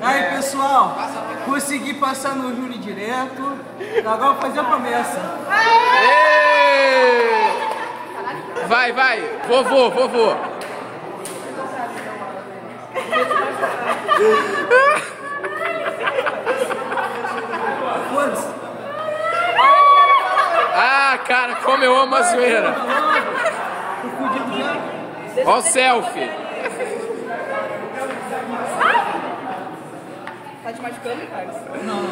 Aí, pessoal, consegui passar no júri direto. Agora vou fazer a promessa. Vai, vovô. Foda-se. Ah, cara, como eu amo a zoeira. Ó o selfie. Tá te machucando, Carlos? Não.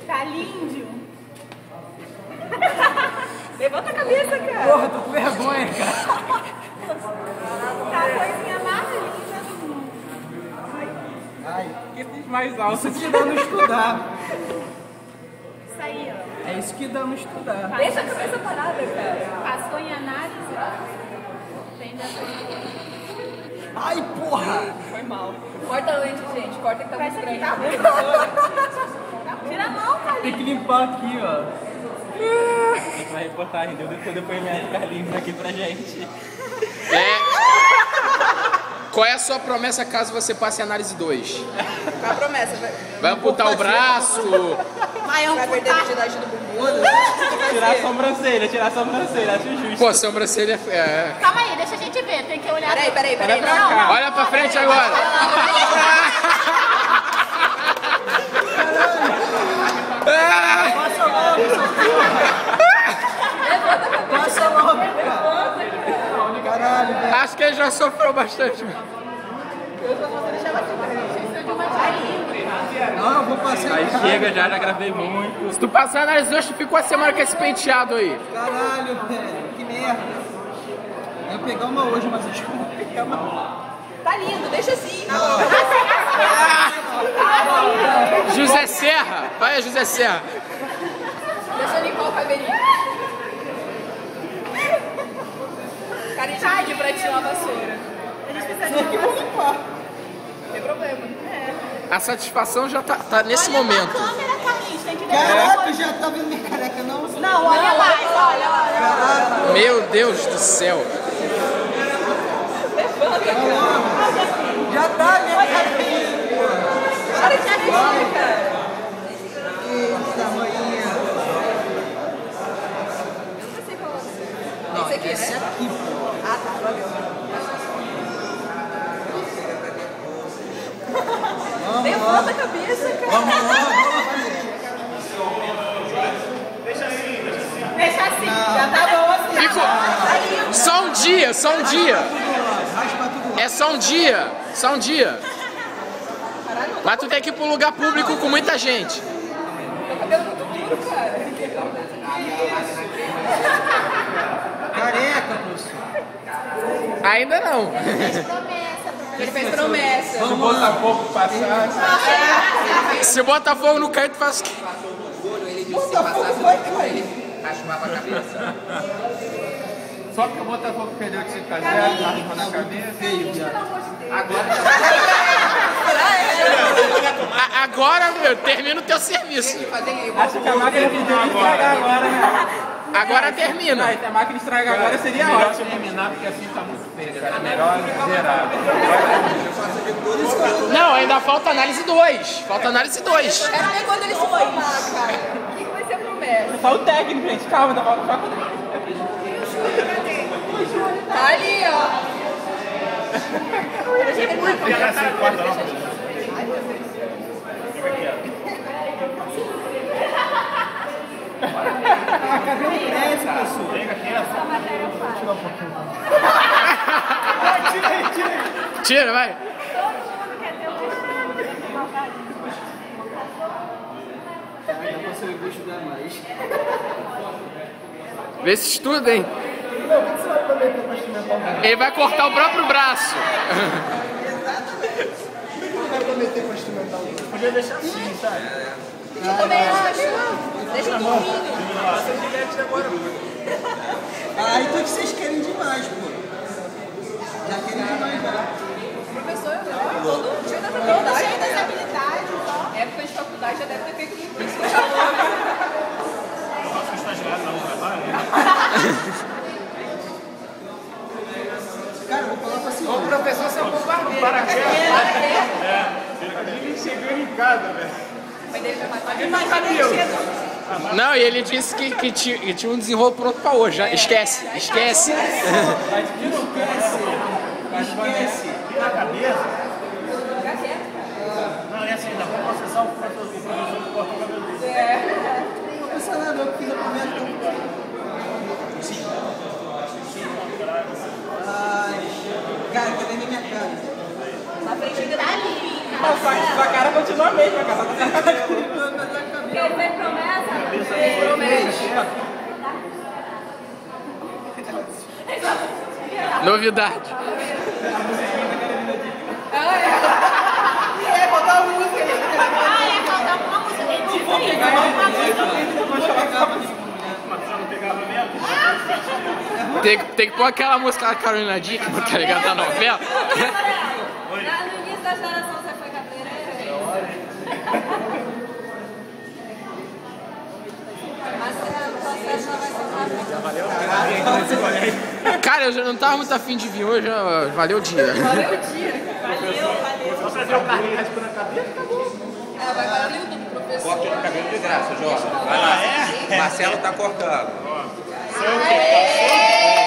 Tá lindo. Levanta a cabeça, cara. Porra, tô com vergonha, cara. Tá a coisinha mais linda. Ai, Que fiz mais alto. isso que dá não estudar. Isso aí, ó. É isso que dá não estudar. Deixa a cabeça parada, cara. Passou em análise. Tende a... Ai, porra. Foi mal. Corta a lente, gente. Corta que tá muito estranho. Tira a mão, cara. Tem que limpar aqui, ó. Uma reportagem, deu depoimento do Carlinhos aqui pra gente. Qual é a sua promessa caso você passe a análise 2? Qual a promessa? Vai amputar o braço? Vai perder a virgindade do bumbum? Tirar a sobrancelha, acho justo. Pô, sobrancelha é... Calma aí, deixa a gente ver. Tem que olhar. Peraí. Olha pra cá. Olha pra frente agora. Passa logo, cara. Caralho, velho. Acho que ele já sofreu bastante. Não, eu vou passar Aí em casa. chega, já gravei muito. Se tu passar a análise 2, tu fica uma semana com esse penteado aí. Caralho, velho. Que merda. Eu ia pegar uma hoje, mas acho que eu vou pegar uma. Tá lindo, deixa assim. José Serra. Vai, José Serra. Deixa eu limpar o cabelinho. Cara, a gente vai pedir pra ti uma vassoura. A gente precisa de uma limpar. Não tem problema. A satisfação já tá nesse Olha momento. pra câmera, Carlinhos. Tem que ver. Caraca, já tá vendo minha careca, não? Não, olha lá, olha lá. Meu Deus do céu. Já tá minha careca. Para de mexer, cara. Eita, manhinha. Eu não sei qual é. Não, Esse aqui, esse né? aqui, pô. Ah, tá, valeu. Levanta a cabeça, cara. Vamos lá. Deixa assim. Já tá bom assim. Fico... Só um dia. Raspa tudo lá. É só um dia. Mas tu tem que ir pra um lugar público com muita gente. Meu cabelo muito duro, cara. Careca, professor. Ainda não. Ele fez promessa. Se o Botafogo passar, Se o Botafogo não cair, tu faz o quê? raspava a cabeça. Só porque o Botafogo perdeu de 5 a 0, raspando a cabeça. Feio, viado. Agora, meu, termina o teu serviço. Acho que a máquina pediu de estragar agora, né? Agora termina. Se a máquina estragar agora seria ótimo. Terminar porque assim tá muito feio, cara. Melhor zerar. Não, ainda falta análise 2. Quero ver quando ele se formar, cara. O que vai ser promessa? Só o técnico, gente. Calma, ainda falta faculdade. Tá ali, ó. Cabelo cresce, professor. Tira, vai. Não consigo estudar mais. Vê se estuda, hein? Ele vai cortar o próprio braço. Podia deixar assim, sabe? Eu também acho. Deixa um pouquinho. Ah, então que vocês querem demais, pô. Já querem demais, já. Professor, todo dia da faculdade. Cheio das habilidades, ó. Época de faculdade já deve ter feito tudo isso. Nossa, o estagiário não trabalha. Cara, vou falar pra senhora. O professor se ocupa para Ele chegou em casa, velho. Não, e ele disse que tinha um desenrolo pronto pra hoje. Já. Esquece. Esquece. Na cabeça. Não, é assim, dá pra processar o professor que corta o cabelo dele. Não pensa nada, eu fiz a primeira. Ai, cara, cadê minha cara? Na frente tá ali. Sua cara continua a mesma, cara. Quer ver promessa? Novidade. Botar a música. Ah, é, falta uma música. Ele disse aí, vai dar uma música. Tem que pôr aquela música da Carolina Dick, tá ligado? Da novela. No início da geração você foi cabeleireiro? Mas o processo não vai ser rápido. Cara, eu já não tava muito afim de vir hoje, valeu o dia. Valeu o dia. Vamos fazer o carrinho raspando a cabeça, acabou. Ela vai para o YouTube, professor. Corte de cabelo de graça, Jorge. Vai lá. Marcelo tá cortando. Aê!